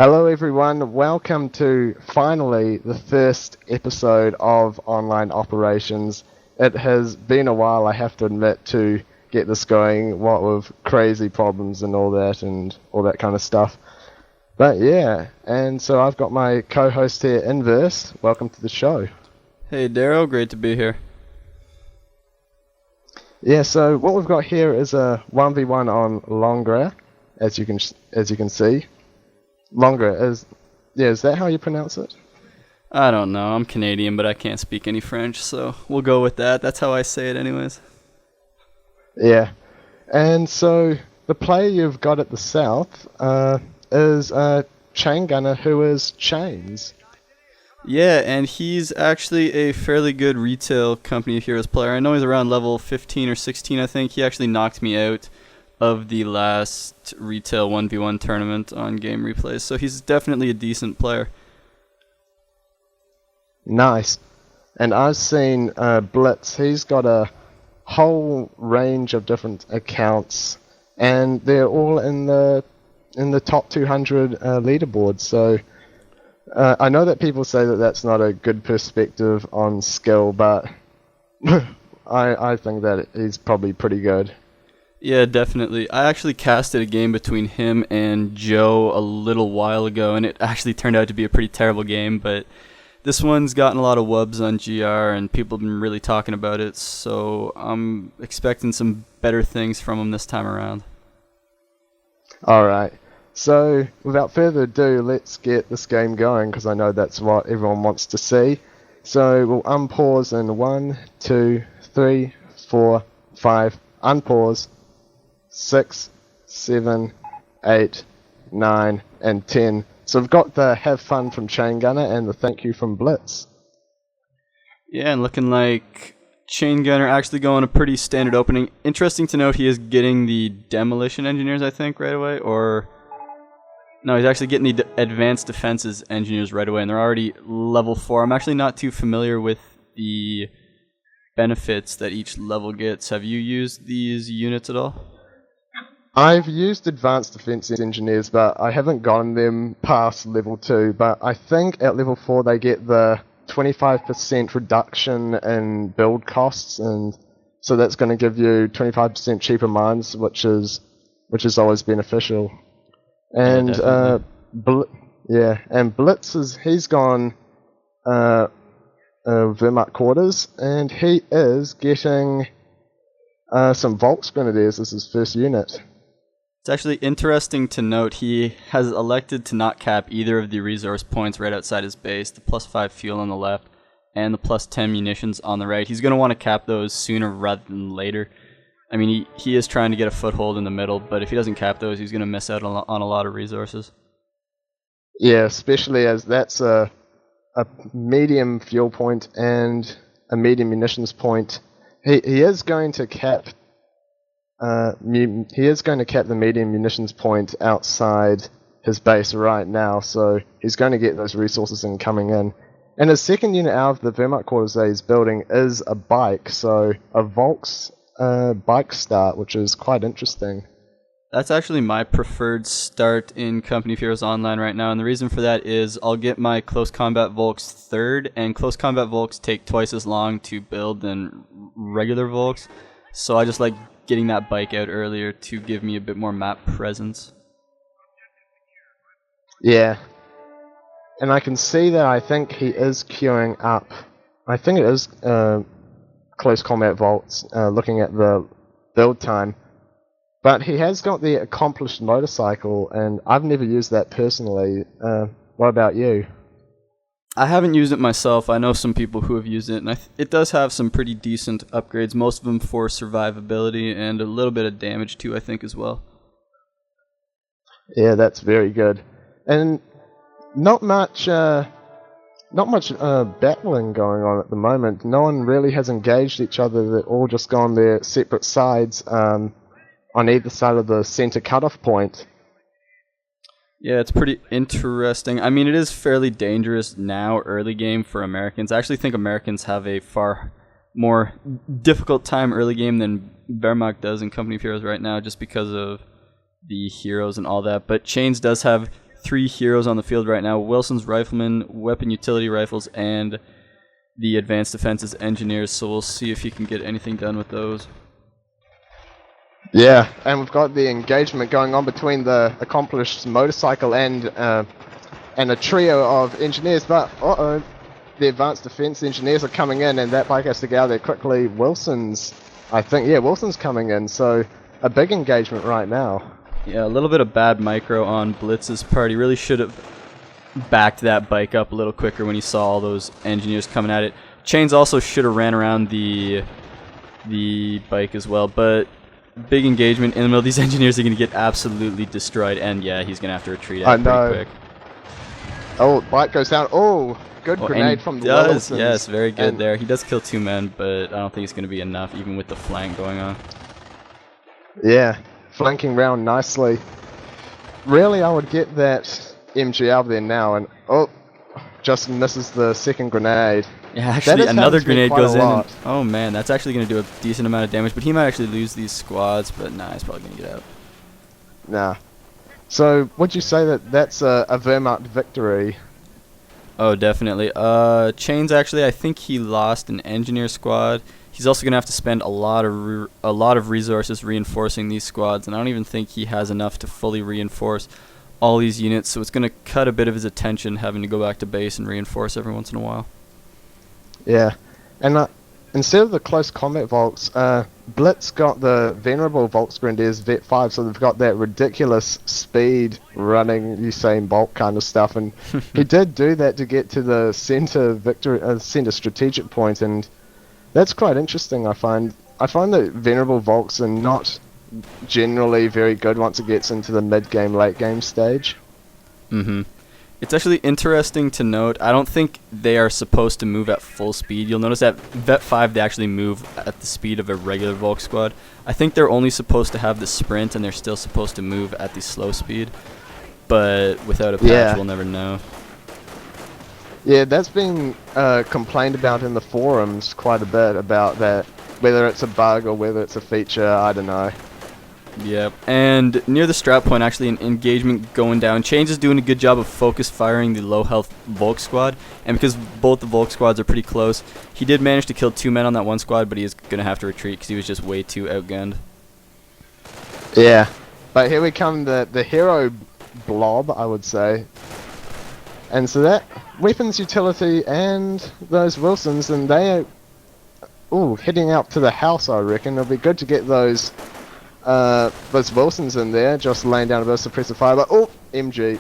Hello everyone, welcome to finally the first episode of Online Operations. It has been a while, I have to admit, to get this going, what with crazy problems and all that kind of stuff. But yeah, and so I've got my co-host here, Inverse. Welcome to the show. Hey Dero, great to be here. Yeah, so what we've got here is a 1v1 on Langres, as you can see. Langres is that how you pronounce it? I don't know, I'm Canadian, but I can't speak any French, so we'll go with that. That's how I say it anyways. Yeah, and so the player you've got at the south is a chaingunner who is Chains. Yeah, and he's actually a fairly good retail Company of Heroes player. I know he's around level 15 or 16, I think. He actually knocked me out of the last retail 1v1 tournament on Game Replays, so he's definitely a decent player. Nice. And I've seen Blitz. He's got a whole range of different accounts, and they're all in the top 200 leaderboard. So I know that people say that that's not a good perspective on skill, but I think that he's probably pretty good. Yeah, definitely. I actually casted a game between him and Joe a little while ago, and it actually turned out to be a pretty terrible game, but this one's gotten a lot of wubs on GR, and people have been really talking about it, so I'm expecting some better things from him this time around. Alright, so without further ado, let's get this game going, because I know that's what everyone wants to see. So we'll unpause in 1, 2, 3, 4, 5, unpause, 6, 7, 8, 9, and 10. So we've got the have fun from Chaingunner and the thank you from Blitz. Yeah, and looking like Chaingunner actually going a pretty standard opening. Interesting to note he is getting the Demolition Engineers, I think, right away. Or no, he's actually getting the Advanced Defenses Engineers right away, and they're already level 4. I'm actually not too familiar with the benefits that each level gets. Have you used these units at all? I've used Advanced Defense Engineers, but I haven't gotten them past level 2, but I think at level 4 they get the 25% reduction in build costs, and so that's going to give you 25% cheaper mines, which is always beneficial. And and Blitz he's gone Wehrmacht quarters, and he is getting some Volks Grenadiers as his first unit. It's actually interesting to note he has elected to not cap either of the resource points right outside his base, the +5 fuel on the left and the +10 munitions on the right. He's going to want to cap those sooner rather than later. I mean, he is trying to get a foothold in the middle, but if he doesn't cap those, he's going to miss out on a lot of resources. Yeah, especially as that's a medium fuel point and a medium munitions point. He is going to cap the medium munitions point outside his base right now, so he's going to get those resources coming in. And his second unit out of the Wehrmacht quarters that he's building is a bike, so a Volks bike start, which is quite interesting. That's actually my preferred start in Company of Heroes Online right now, and the reason for that is I'll get my Close Combat Volks third, and Close Combat Volks take twice as long to build than regular Volks, so I just like getting that bike out earlier to give me a bit more map presence. Yeah. And I can see that I think he is queuing up. I think it is Close Combat Volts, looking at the build time. But he has got the Accomplished Motorcycle, and I've never used that personally. What about you? I haven't used it myself. I know some people who have used it, and it does have some pretty decent upgrades, most of them for survivability and a little bit of damage too, I think, as well. Yeah, that's very good. And not much battling going on at the moment. No one really has engaged each other. They're all just gone their separate sides on either side of the center cutoff point. Yeah, it's pretty interesting. I mean, it is fairly dangerous now, early game, for Americans. I actually think Americans have a far more difficult time early game than Wehrmacht does in Company of Heroes right now, just because of the heroes and all that. But Chains does have three heroes on the field right now. Wilson's riflemen, weapon utility rifles, and the advanced defenses engineers. So we'll see if he can get anything done with those. Yeah, and we've got the engagement going on between the accomplished motorcycle and a trio of engineers, but the advanced defense engineers are coming in, and that bike has to get out there quickly. Wilson's coming in, so a big engagement right now. Yeah, a little bit of bad micro on Blitz's part. He really should have backed that bike up a little quicker when he saw all those engineers coming at it. Chains also should have ran around the bike as well, but big engagement in the middle. These engineers are going to get absolutely destroyed, and yeah, he's going to have to retreat out pretty quick. Oh, bike goes down. Oh, good grenade from the Wilsons. Yes, very good there. He does kill 2 men, but I don't think it's going to be enough, even with the flank going on. Yeah, flanking round nicely. Really, I would get that MG out there now, and just misses the second grenade. Yeah, actually, another grenade goes in. And, oh man, that's actually going to do a decent amount of damage, but he might actually lose these squads, but nah, he's probably going to get out. Nah. So, would you say that that's a Wehrmacht victory? Oh, definitely. Chains, actually, I think he lost an engineer squad. He's also going to have to spend a lot of resources reinforcing these squads, and I don't even think he has enough to fully reinforce all these units, so it's going to cut a bit of his attention having to go back to base and reinforce every once in a while. Yeah, and instead of the close combat Volks, Blitz got the venerable Volksgrenadiers Vet 5, so they've got that ridiculous speed running Usain Bolt kind of stuff, and he did do that to get to the center strategic point, and that's quite interesting. I find that venerable Volks are not generally very good once it gets into the mid-game, late-game stage. Mm-hmm. It's actually interesting to note, I don't think they are supposed to move at full speed. You'll notice that Vet 5, they actually move at the speed of a regular Volk squad. I think they're only supposed to have the sprint, and they're still supposed to move at the slow speed. But without a patch, we'll never know. Yeah, that's been complained about in the forums quite a bit, about that, whether it's a bug or whether it's a feature, I don't know. Yep, and near the strap point, actually, an engagement going down. Chains is doing a good job of focus firing the low health Volk squad, and because both the Volk squads are pretty close, he did manage to kill 2 men on that one squad, but he is going to have to retreat because he was just way too outgunned. Yeah, but here we come, the hero blob, I would say. And so that weapons utility and those Wilsons, and they are heading out to the house, I reckon. It'll be good to get those Wilsons in there, just laying down a bit of suppressive fire, but MG.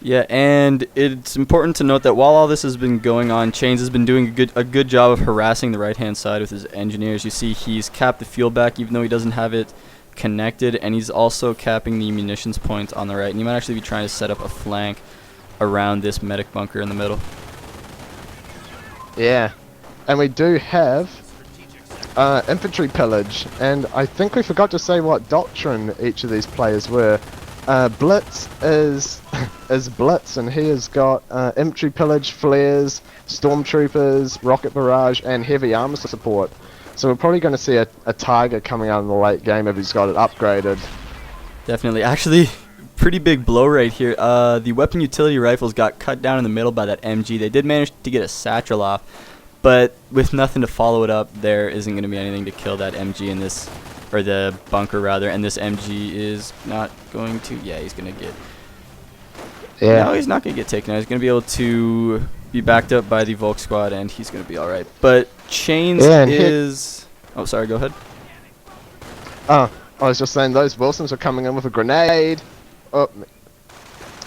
Yeah, and it's important to note that while all this has been going on, Chains has been doing a good job of harassing the right-hand side with his engineers. You see he's capped the fuel back even though he doesn't have it connected, and he's also capping the munitions point on the right, and he might actually be trying to set up a flank around this medic bunker in the middle. Yeah, and we do have infantry pillage, and I think we forgot to say what doctrine each of these players were. Blitz is Blitz, and he has got infantry pillage, flares, stormtroopers, rocket barrage, and heavy armor support. So we're probably going to see a Tiger coming out in the late game if he's got it upgraded. Definitely. Actually, pretty big blow right here. The weapon utility rifles got cut down in the middle by that MG. They did manage to get a satchel off, but with nothing to follow it up, there isn't going to be anything to kill that MG in this, or the bunker rather, and this MG is not going to, he's going to get, no, he's not going to get taken out. He's going to be able to be backed up by the Volk squad, and he's going to be alright. But Chains is, oh, sorry, go ahead. I was just saying those Wilsons are coming in with a grenade. Oh,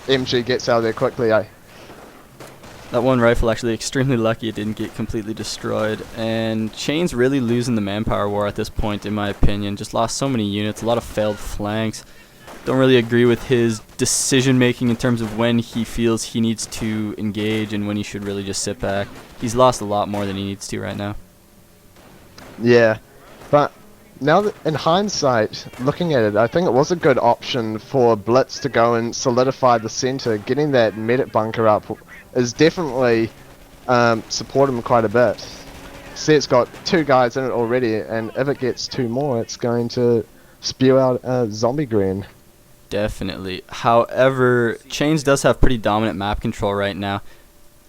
MG gets out of there quickly, That one rifle actually extremely lucky it didn't get completely destroyed, and Chain's really losing the manpower war at this point in my opinion. Just lost so many units, a lot of failed flanks. Don't really agree with his decision making in terms of when he feels he needs to engage and when he should really just sit back. He's lost a lot more than he needs to right now. Yeah, but now that in hindsight, looking at it, I think it was a good option for Blitz to go and solidify the center. Getting that medic bunker up is definitely supported him quite a bit. See, it's got 2 guys in it already, and if it gets 2 more, it's going to spew out a zombie gren. definitely. However, Chains does have pretty dominant map control right now.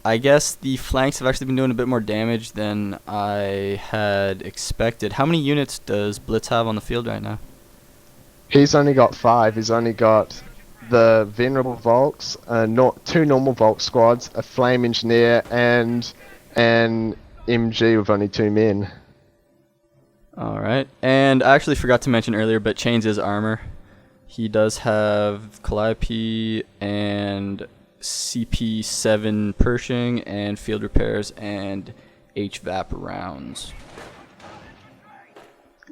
I guess the flanks have actually been doing a bit more damage than I had expected. How many units does Blitz have on the field right now? He's only got 5. He's only got the Venerable Volks, not 2 normal Volk squads, a Flame Engineer, and an MG with only 2 men. Alright, and I actually forgot to mention earlier, but Chains is Armour. He does have Calliope and CP7 Pershing and Field Repairs and HVAP rounds.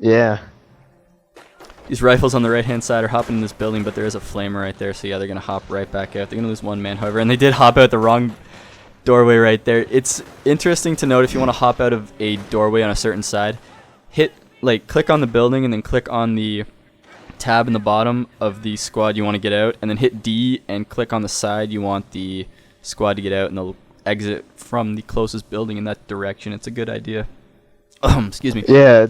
Yeah. These rifles on the right-hand side are hopping in this building, but there is a flamer right there, so yeah, they're going to hop right back out. They're going to lose 1 man, however, and they did hop out the wrong doorway right there. It's interesting to note if you want to hop out of a doorway on a certain side, click on the building and then click on the tab in the bottom of the squad you want to get out, and then hit D and click on the side you want the squad to get out, and they'll exit from the closest building in that direction. It's a good idea. Excuse me. Yeah.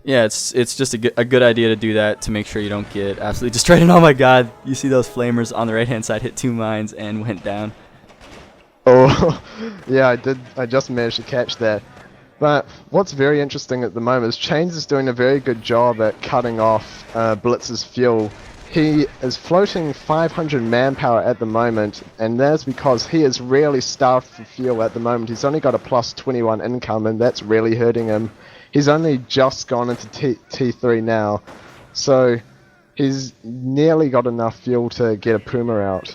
It's just a good idea to do that to make sure you don't get absolutely destroyed. And oh my god, you see those flamers on the right hand side hit 2 mines and went down. Oh, yeah, I just managed to catch that. But what's very interesting at the moment is Chains is doing a very good job at cutting off Blitz's fuel. He is floating 500 manpower at the moment, and that's because he is really starved for fuel at the moment. He's only got a plus 21 income, and that's really hurting him. He's only just gone into T3 now, so he's nearly got enough fuel to get a Puma out.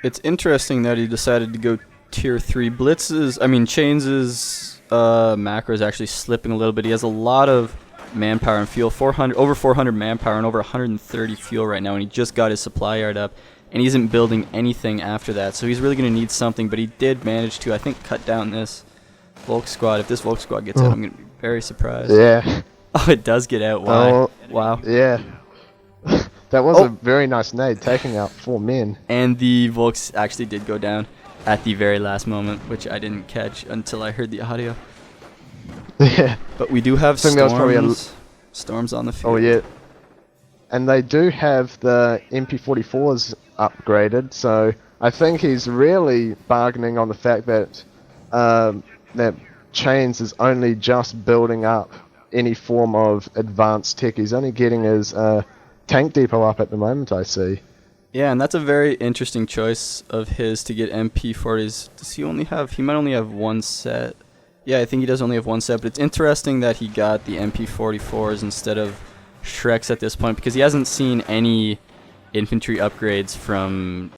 It's interesting that he decided to go tier 3. Chains' macro is actually slipping a little bit. He has a lot of manpower and fuel, over 400 manpower and over 130 fuel right now, and he just got his supply yard up, and he isn't building anything after that, so he's really going to need something, but he did manage to, I think, cut down this Volk squad. If this Volk squad gets out, I'm going to be very surprised. Yeah. Oh, it does get out. Why? Wow. Yeah. That was a very nice nade, taking out 4 men. And the Volks actually did go down at the very last moment, which I didn't catch until I heard the audio. Yeah. But we do have storms on the field. Oh, yeah. And they do have the MP44s upgraded, so I think he's really bargaining on the fact that that Chains is only just building up any form of advanced tech. He's only getting his tank depot up at the moment, I see. Yeah, and that's a very interesting choice of his to get MP40s. Does he only have... He might only have 1 set. Yeah, I think he does only have 1 set, but it's interesting that he got the MP44s instead of Shreks at this point, because he hasn't seen any infantry upgrades from